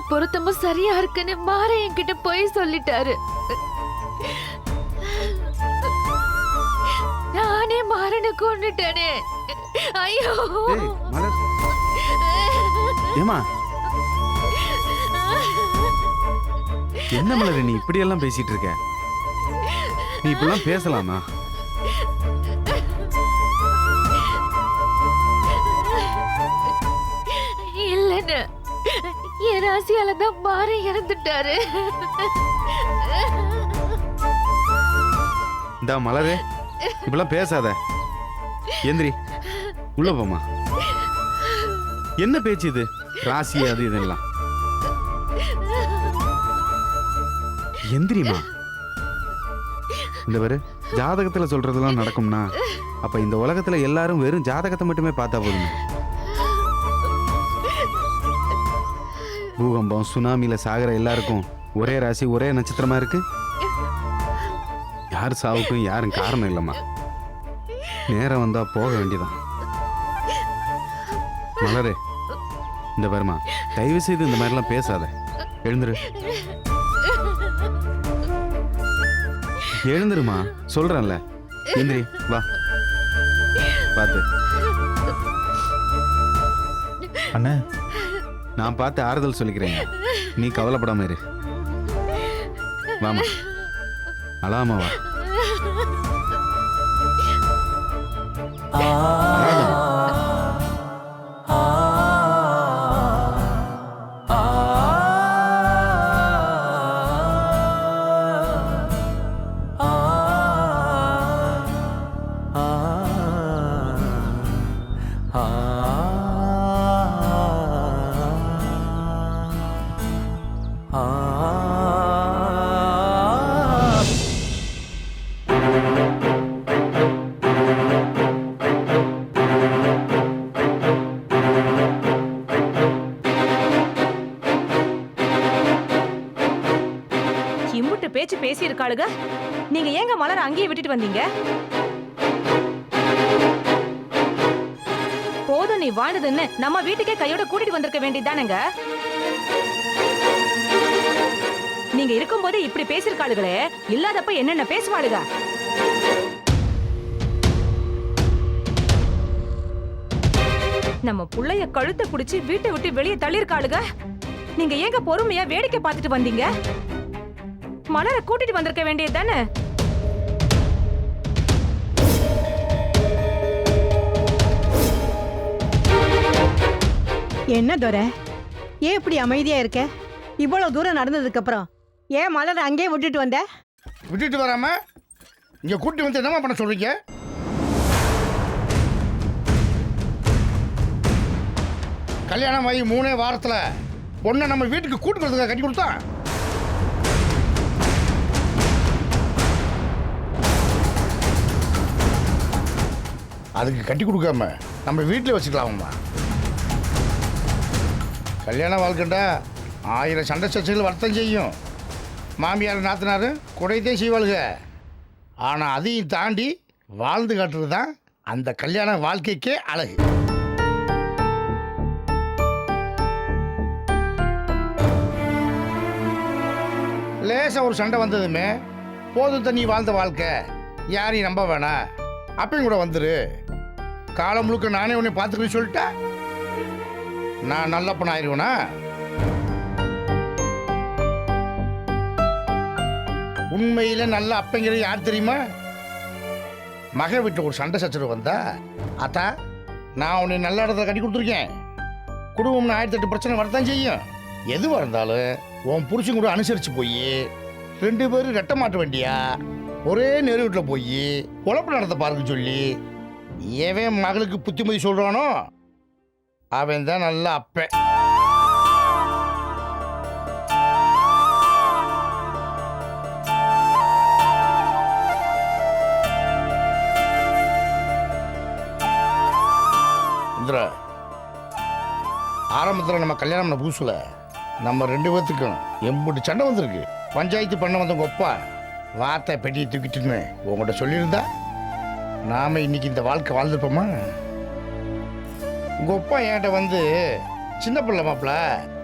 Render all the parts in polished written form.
பொருத்தமும் சரியா இருக்குன்னு மாற என்கிட்ட போய் சொல்லிட்டாரு. நானே மாறனை கொண்டுட்டேனே. ஐயோ ஏமா என்ன மலர் நீ இப்படி எல்லாம் பேசிட்டு இருக்க? நீ இப்படிலாம் பேசலாமா? இல்லன்னு என் ராசியால தான் மாற இறந்துட்டாரு. இந்த மலரே இப்பெல்லாம் பேசாத. எந்திரி உள்ள போமா. என்ன பேச்சு இது? ராசி அது இதெல்லாம். எந்திரிமா. இந்த பாரு, ஜாதகத்துல சொல்றதெல்லாம் நடக்கும்னா அப்ப இந்த உலகத்துல எல்லாரும் வெறும் ஜாதகத்தை மட்டுமே பார்த்தா போதும். பூகம்பம் சுனாமியில சாகிற எல்லாருக்கும் ஒரே ராசி ஒரே நட்சத்திரமா இருக்கு. யார் சாவுக்கும் யாரும் காரணம் இல்லைம்மா. நேரம் வந்தா போக வேண்டியதான். மலரே இந்த வருமா, தயவு செய்து இந்த மாதிரிலாம் பேசாத. எழுந்துரு எழுந்துருமா சொல்றேன்ல. எந்திரி வா. பார்த்து அண்ணா, நான் பார்த்து ஆறுதல் சொல்லிக்கிறேன். நீ கவலைப்படாம இரு. வாமா, அழாமா வா. இம்புட்டு பேச்சு பேசி இருக்காளுங்க. நீங்க ஏங்க மலர் அங்கேயே விட்டுட்டு வந்தீங்க? போதும் நீ வாழ்ந்ததுன்னு நம்ம வீட்டுக்கே கையோட கூட்டிட்டு வந்திருக்க வேண்டியதானங்க. நீங்க இருக்கும்போதே இப்படி பேசிருக்காளுகளே, இல்லாதப்ப என்னென்ன பேசுவாளுங்க. நம்ம புள்ளைய கழுத்தை புடிச்சு வீட்டை விட்டு வெளியே தள்ளிருக்காளுங்க. நீங்க ஏங்க பொறுமையா வேடிக்கை பார்த்துட்டு வந்தீங்க? மலரை கூட்டிட்டு வந்திருக்க வேண்டியது தானே. என்ன துரை, ஏன் இப்படி அமைதியா இருக்க? இவ்வளவு தூரம் நடந்ததுக்கு அப்புறம் ஏன் மலரை அங்கேயே விட்டுட்டு வந்த? விட்டுட்டு வராம இங்க கூட்டி வந்து என்னமா பண்ண சொல்றீங்க? கல்யாணம் ஆகி 3 வாரத்துல பொண்ணை நம்ம வீட்டுக்கு கூட்டுக்கிறதுக்காக கட்டி கொடுத்தான். அதுக்கு கட்டி கொடுக்காம நம்ம வீட்டில் வச்சுக்கலாமா? கல்யாண வாழ்க்கைண்டா 1000 சண்டை சர்ச்சைகள் வருத்தம் செய்யும். மாமியார் நாத்தினாரு குடையதே செய்வாளுங்க. ஆனால் அதையும் தாண்டி வாழ்ந்து காட்டுறது தான் அந்த கல்யாண வாழ்க்கைக்கே அழகு. லேசாக ஒரு சண்டை வந்ததுமே போதும் தண்ணி வாழ்ந்த வாழ்க்கை, யாரையும் நம்ப வேணாம், அப்பயும் கூட வந்துரு, காலம் முழுக்க நானே உன்னை பார்த்துக்கணும்னு சொல்லிட்டா நான் நல்லப்பன் ஆயிடுவேனா? உண்மையில் நல்ல அப்பங்கிறது யார் தெரியுமா? மக வீட்டில் ஒரு சண்டை சச்சரவு வந்தா, அத்தா நான் உன்னை நல்ல இடத்துல கட்டி கொடுத்துருக்கேன், குடும்பம்னு 1008 பிரச்சனை வரத்தான் செய்யும். எதுவாக இருந்தாலும் உன் புருஷன் கூட அனுசரித்து போய் 2 பேரும் ரெட்ட மாட்ட வேண்டியா ஒரே நேரு வீட்டில் போய் குழப்பம் நடத்த பாருங்க சொல்லி எவன் மகளுக்கு புத்திமதி சொல்கிறானோ அவன் தான் நல்ல அப்பன். இந்திரா, ஆரம்பத்தில் நம்ம கல்யாணம் பண்ண புதுசுல நம்ம 2 பேர்த்துக்கும் எம்புட்டு சண்டை வந்திருக்கு. பஞ்சாயத்து பண்ண வந்தவங்க அப்பா வார்த்தை பெட்டியை தூக்கிட்டுன்னு உங்கள்கிட்ட சொல்லியிருந்தா நாம இன்னைக்கு இந்த வாழ்க்கை வாழ்ந்துருப்போமா? உங்கள் அப்பா என்கிட்ட வந்து, சின்ன பிள்ளை மாப்பிள்ள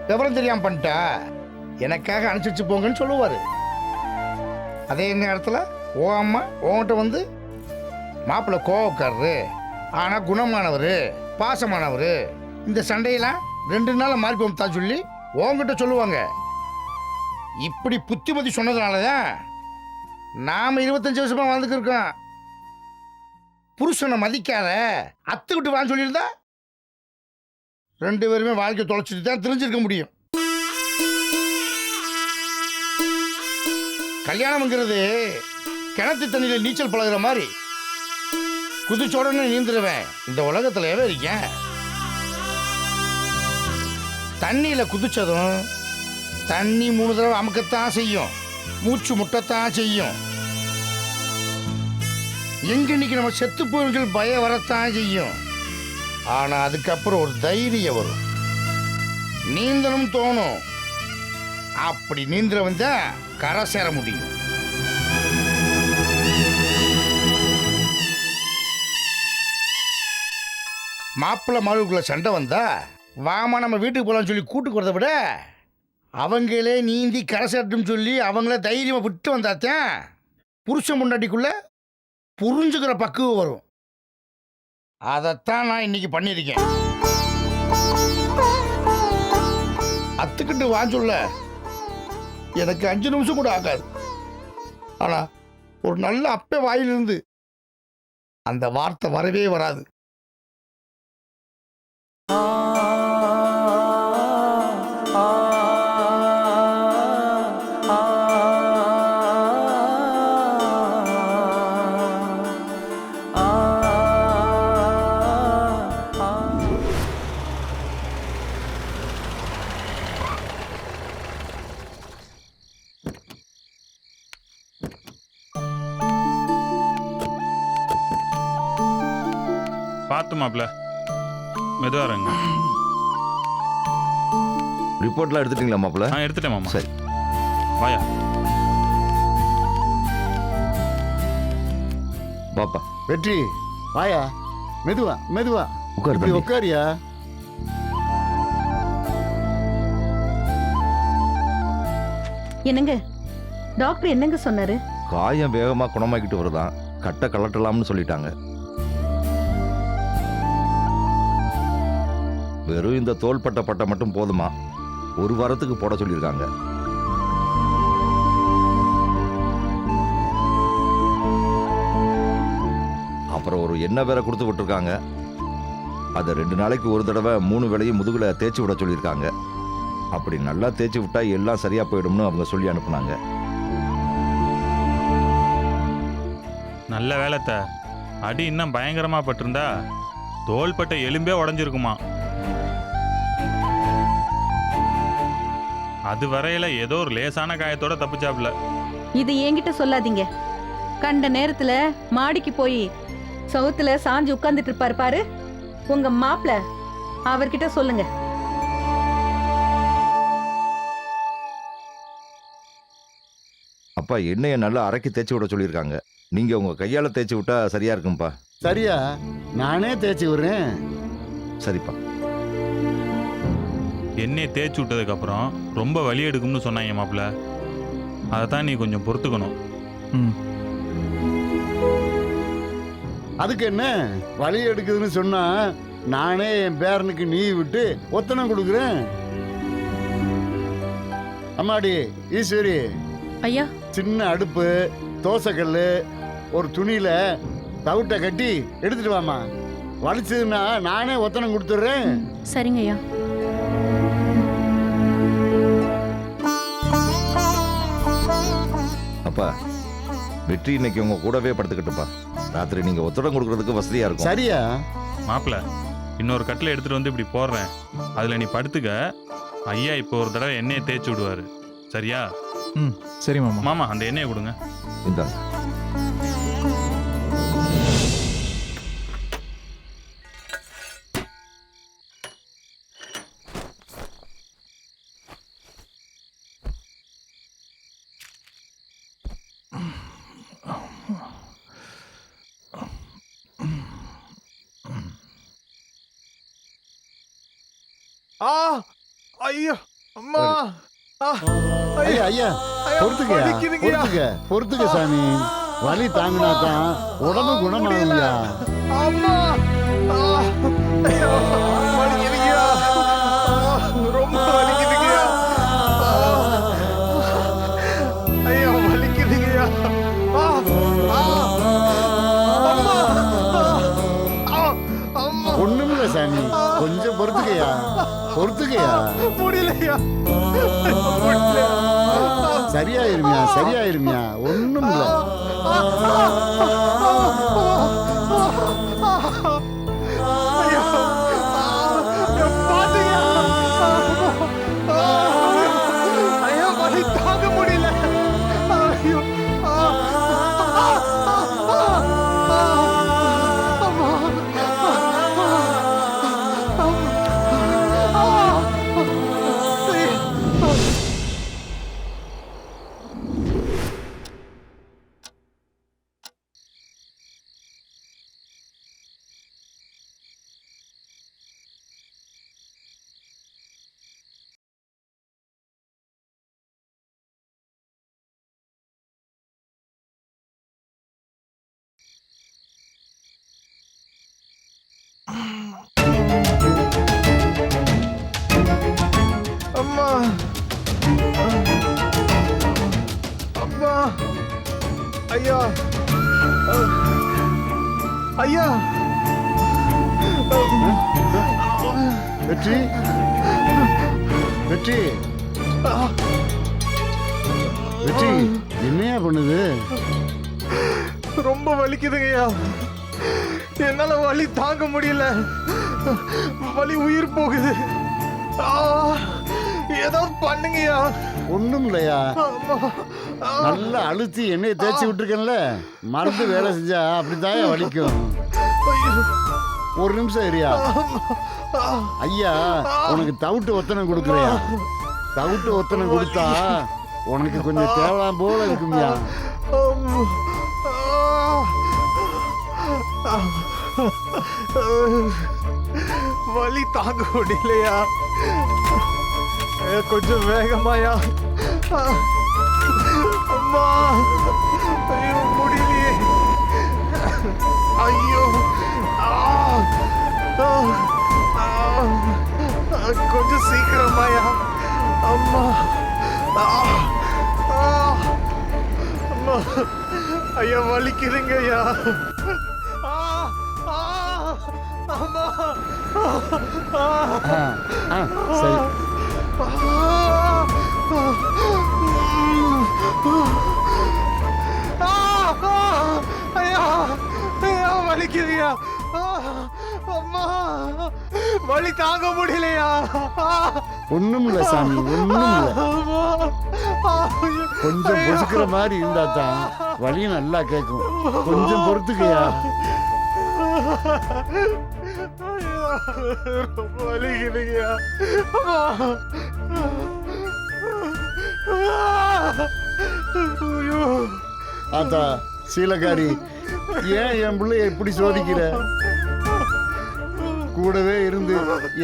விவரம் தெரியாம பண்ணிட்டா எனக்காக அனுப்பிச்சு போங்கன்னு சொல்லுவாரு. அதே நேரத்தில் ஓ அம்மா உன்கிட்ட வந்து மாப்பிள்ளை கோவக்காரரு ஆனால் குணமானவர் பாசமானவர், இந்த சண்டையெல்லாம் 2 நாள் மாறி போகும்தா சொல்லி உங்ககிட்ட சொல்லுவாங்க. இப்படி புத்திமதி சொன்னதுனால தான் நாம் 25 வருஷமாக வாழ்ந்துக்கிருக்கோம். புருஷனை மதிக்காத அத்துக்கிட்டு வான்னு சொல்லியிருந்தா 2 பேருமே வாழ்க்கை தொலைச்சிட்டு தான் தெரிஞ்சிருக்க முடியும். கல்யாணம்ங்கிறது கிணத்து தண்ணியில் நீச்சல் பழகுற மாதிரி குதிச்சோடனே நீந்துருவேன் இந்த உலகத்துல இருக்கேன். தண்ணியில குதிச்சதும் தண்ணி 3 தடவை அமுக்கத்தான் செய்யும், மூச்சு முட்டத்தான் செய்யும். எங்க இன்னைக்கு நம்ம செத்து போய் பயம் வரத்தான் செய்யும். ஆனா அதுக்கப்புறம் ஒரு தைரியம் வரும், நீந்தணும் தோணும். அப்படி நீந்துறவன் தான் கரை சேர முடியும். மாப்பிள்ளை மாளுக்குள்ள சண்டை வந்தா வாமா நம்ம வீட்டுக்கு போகலான்னு சொல்லி கூட்டுக்கு வரதை விட அவங்களே நீந்தி கரை சேரட்டும்னு சொல்லி அவங்கள தைரியமாக விட்டு வந்தாத்தான் புருஷன் முன்னாடிக்குள்ள புரிஞ்சுக்கிற பக்குவம் வரும். அதைத்தான் நான் இன்னைக்கு பண்ணியிருக்கேன். அத்துக்கிட்டு வாஞ்சொல்ல எனக்கு 5 நிமிஷம் கூட ஆகாது. ஆனா ஒரு நல்ல அப்பே வாயிலிருந்து அந்த வார்த்தை வரவே வராது. பார்த்து மாப்ள, மெதுவாக இருங்க. ரிப்போர்ட்லாம் எடுத்துட்டீங்களா மாப்பிள்ள? நான் எடுத்துட்டேன் மாமா. சரி வாயா. பாப்பா வெற்றி வாயா, மெதுவா மெதுவா உட்காரு இப்படி தம்பி. உட்காரியா. என்னங்க டாக்டர் என்னங்க சொன்னாரு? காயம் வேகமா குணமாக்கிட்டு வருதான், கட்டை கலட்டலாம்னு சொல்லிட்டாங்க. வெறும் இந்த தோள்பட்ட பட்டை மட்டும் போதுமா, 1 வாரத்துக்கு போட சொல்லியிருக்காங்க. அப்புறம் ஒரு எண்ணெய் வேற கொடுத்து விட்டுருக்காங்க. அதை 2 நாளைக்கு ஒரு தடவை 3 வேளையும் முதுகுல தேய்ச்சி விட சொல்லியிருக்காங்க. அப்படி நல்லா தேய்ச்சி விட்டா எல்லாம் சரியா போயிடும்னு அவங்க சொல்லி அனுப்புனாங்க. நல்ல வேலைத்த, அடி இன்னும் பயங்கரமா பட்டிருந்தா தோள்பட்ட எலும்பே உடஞ்சிருக்குமா. அது வரையில ஏதோ ஒரு லேசான காயத்தோட தப்பிச்சாப்ல. இது என்கிட்ட சொல்லாதீங்க. கண்ட நேரத்துல மாடிக்கு போய் சவுத்துல சாஞ்சு உட்கார்ந்துட்டு இருப்பாரு பாரு உங்க மாப்பிள்ள, அவர்கிட்ட சொல்லுங்க. அப்பா எண்ணெயை நல்லா அரைக்கி தேய்ச்சி விட சொல்லியிருக்காங்க. நீங்க உங்க கையால தேய்ச்சி விட்டா சரியா இருக்கும்பா. சரியா, நானே தேய்ச்சி விடுறேன். சரிப்பா. எண்ணெய் தேய்ச்சி விட்டதுக்கு அப்புறம் ரொம்ப வலி எடுக்கும்னு சொன்னாங்க மாப்பிள்ள. அதை தான் நீ கொஞ்சம் பொறுத்துக்கணும். அதுக்கு என்ன, வலி எடுக்குதுன்னு சொன்னா நானே என் பேரனுக்கு நீ விட்டு ஒத்தனம் கொடுக்குறேன். அம்மாடி ஈஸ்வரி, ஐயா. சின்ன அடுப்பு, தோசைக்கல், ஒரு துணியில தவிட்ட கட்டி எடுத்துட்டு வாமா. வலிச்சதுன்னா நானே ஒத்தனம் கொடுத்துட்றேன். சரிங்க ஐயா. அப்பா வெற்றி இன்னைக்கு உங்க கூடவே படுத்துக்கிட்டுப்பா. ராத்திரி நீங்க ஒத்தடம் கொடுக்கறதுக்கு வசதியா இருக்கும். சரியா மாப்பிள்ள, இன்னொரு கட்டில் எடுத்துட்டு வந்து இப்படி போடுறேன், அதுல நீ படுத்துக்க. ஐயா இப்போ ஒரு தடவை எண்ணெயை தேய்ச்சி விடுவாரு, சரியா? சரி மாமா. மாமா அந்த எண்ணெயை கொடுங்க. இந்தாங்க. ஐயோ அம்மா ஐயா ஐயா பொறுத்துக்க பொறுத்துக்க சாமி. வலி தாங்கினா தான் உடம்பு குணமாகும்யா. அம்மா வலிக்குதுங்கய்யா, ரொம்ப வலிக்குதுங்கய்யா. ஐயா வலிக்குதுங்கய்யா. ஒண்ணுமில்ல சாமி, கொஞ்சம் பொறுத்துக்கையா. முடியலையா, சரியாயிருமியா ஒண்ணுமில்ல. ஐயா வலி தாங்க முடியல. ஐயோ அம்மா அம்மா ஐயா ஐயா. வெற்றி வெற்றி வெற்றி என்னையா பண்ணுது? ரொம்ப வலிக்குதுங்கய்யா, என்னால வலி தாங்க முடியல. வலி உயிர் போகுது. ஏதாவது பண்ணுங்கய்யா. ஒண்ணும் இல்லையா, நல்லா அழுத்தி எண்ணெயை தேய்ச்சி விட்டுருக்கேன்ல, மருந்து வேலை செஞ்சா அப்படித்தாயா வலிக்கும். ஒரு நிமிஷம் ஏரியா. ஐயா உனக்கு தவிட்டு ஒத்தனை கொடுக்குறியா? தவிட்டு ஒத்தனை கொடுத்தா உனக்கு கொஞ்சம் தேவலாம் போல இருக்கும்யா. வலி தாங்க முடியலையா, கொஞ்சம் வேகமாயா. அம்மா ஐயோ முடியலையே. ஐயோ கொஞ்சம் சீக்கிரமாயா. அம்மா அம்மா ஐயா வலிக்குதுங்க ஐயா. அம்மா சரி ஐயா ஐயா வலிக்குதுயா. அம்மா வலி தாங்க முடியலையா. ஒண்ணும் இல்ல சாமி, ஒண்ணும் இல்ல. கொஞ்சம் பொசுக்கிற மாதிரி இருந்தா தான் வலி நல்லா கேட்கும். கொஞ்சம் பொறுத்துக்கையா. ரொம்ப வலிக்குதுங்கய்யா. ஆத்தா சீலக்காரி, ஏன் என் பிள்ளைய எப்படி சோதிக்கிற? கூடவே இருந்து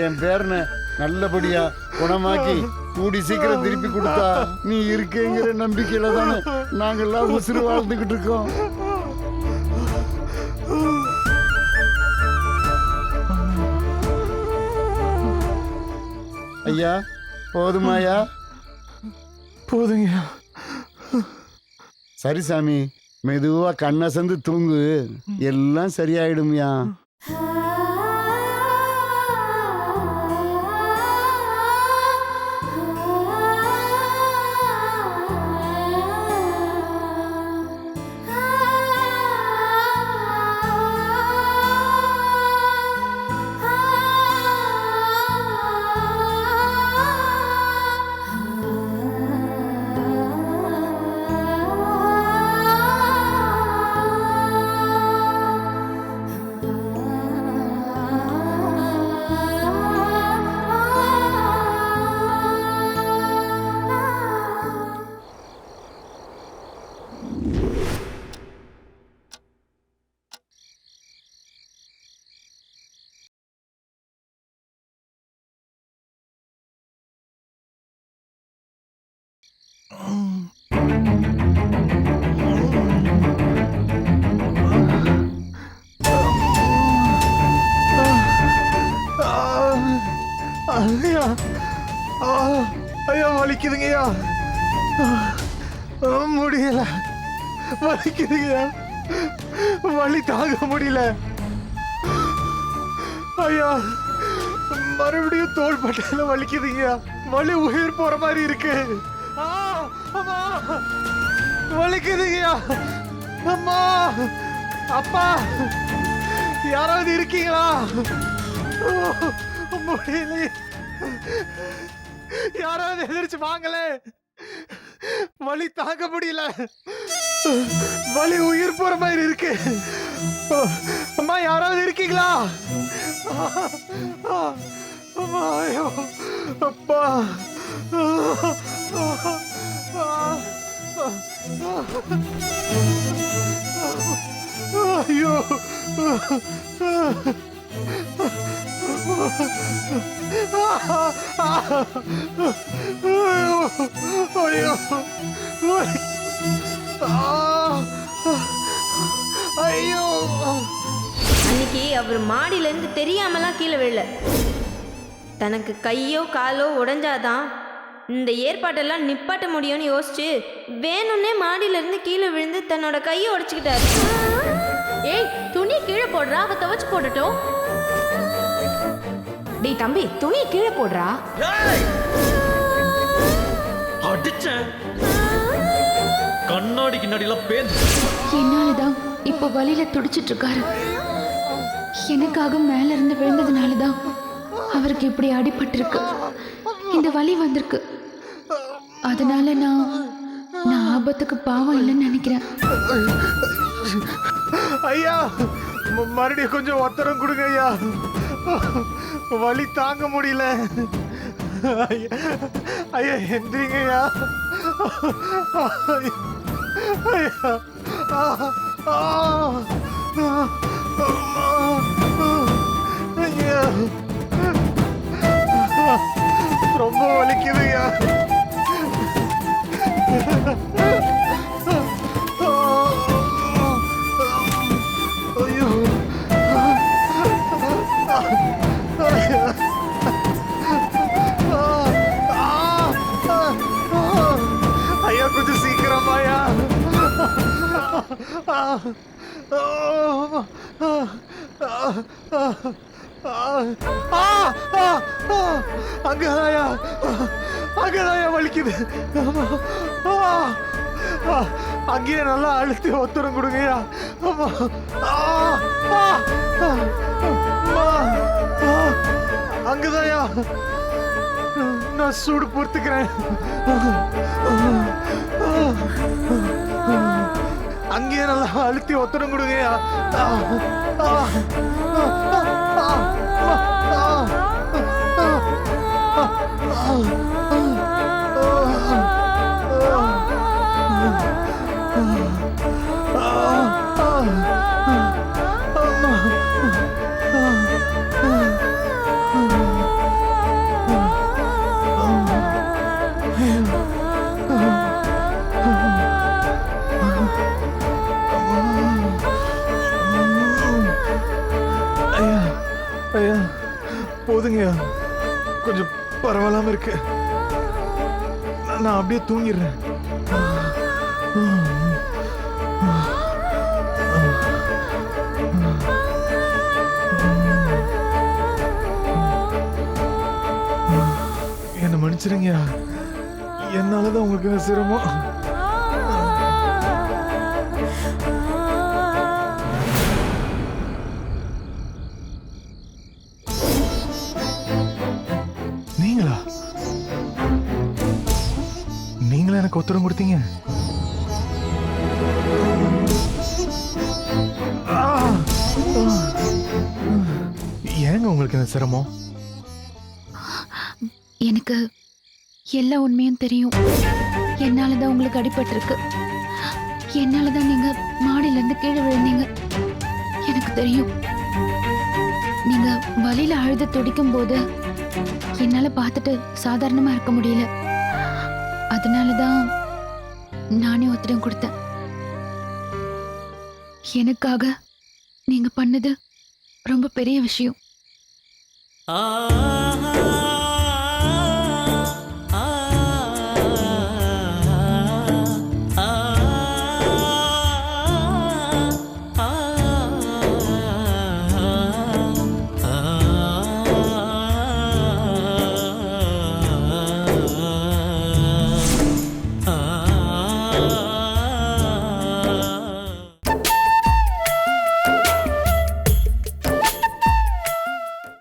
என் பேரனை நல்லபடியா குணமாக்கி கூடி சீக்கிரம் திருப்பி கொடுத்தா நீ இருக்கேங்கிற நம்பிக்கையில தானே நாங்கெல்லாம் உசுறு வாழ்ந்துகிட்டு இருக்கோம். ஐயா போதுமாயா? போதுங்கய்யா. சரி சாமி, மெதுவா கண்ணசந்து தூங்கு, எல்லாம் சரியாயிடும்யா. ஐயா ஐயா வலிக்குதுங்கய்யா. முடியல, வலிக்குதுங்கய்யா, வலி தாங்க முடியல. ஐயா மறுபடியும் தோள் பட்டையில வலிக்குதுங்கய்யா. வலி உயிர் போற மாதிரி இருக்கு. அம்மா வலிக்குதுங்கய்யா. அம்மா அப்பா யாராவது இருக்கீங்களா? முடியல, யாராவது எதிர்த்து வாங்கலே. வலி தாங்க முடியல, வலி உயிர் போற மாதிரி இருக்கு. அம்மா யாராவது இருக்கீங்களா? அம்மா ஐயோ அப்பா. ஐயோ ஐயோ ஐயோ. அன்னைக்கு அவர் மாடியில இருந்து தெரியாமலாம் கீழே விழல. தனக்கு கையோ காலோ உடைஞ்சாதான் இந்த ஏற்பாட்டெல்லாம் நிப்பாட்ட முடியும்னு யோசிச்சு வேணும்னே மாடியில இருந்து கீழே விழுந்து தன்னோட கையை உடைச்சுக்கிட்டாரு. ஏய் துணி கீழே போடுறா, அவ துவைச்சு போடட்டும். டேய் தம்பி, துணியை கீழே போடுறா. அடிச்சேன் கண்ணாடிக்கு நடிலாம் பேன். என்னாலதான் இப்ப வலியில துடிச்சிட்டு இருக்காரு. எனக்காக மேல இருந்து விழுந்ததுனாலதான் அவருக்கு இப்படி அடிபட்டிருக்கு, இந்த வலி வந்திருக்கு. அதனால நான் ஆபத்துக்கு பாவம் இல்லைன்னு நினைக்கிறேன். ஐயா மறுபடியும் கொஞ்சம் ஒத்தரம் கொடுங்க ஐயா, வலி தாங்க முடியல. ஐயா எந்திரிங்க ஐயா. ஐயா ரொம்ப வலிக்குது ஐயா. ஐயோ ஐயா கொஞ்சம் சீக்கிரமாயா. அங்கதாயா, அங்கதாயா வலிக்குது. அங்கேயே நல்லா அழுத்தி ஒத்துரம் கொடுங்கய்யா. அங்கதாயா நான் சூடு பொறுத்துக்கிறேன். அங்கேயே நல்லா அழுத்தி ஒத்தனம் கொடுங்கய்யா. ஐயா ஐயா போதுங்கய்யா, கொஞ்சம் பரவாயில்லாம இருக்கு. நான் அப்படியே தூங்கிடுறேன். என்ன மன்னிச்சிருங்க, என்னாலதான் உங்களுக்கு இந்த சிரமம். நீங்களா எனக்கு உத்தரவு கொடுத்தீங்க? ஏங்க உங்களுக்கு இந்த சிரமம்? எனக்கு எல்லா உண்மையும் தெரியும். என்னாலதான் உங்களுக்கு அடிபட்டிருக்கு. என்னாலதான் நீங்க மாடியில இருந்து கீழே விழுந்தீங்க. எனக்கு தெரியும். நீங்க வலியில அழுது துடிக்கும் போது என்னால பார்த்துட்டு சாதாரணமா இருக்க முடியல. அதனாலதான் நானே உத்தரவு கொடுத்தேன். எனக்காக நீங்க பண்ணது ரொம்ப பெரிய விஷயம்.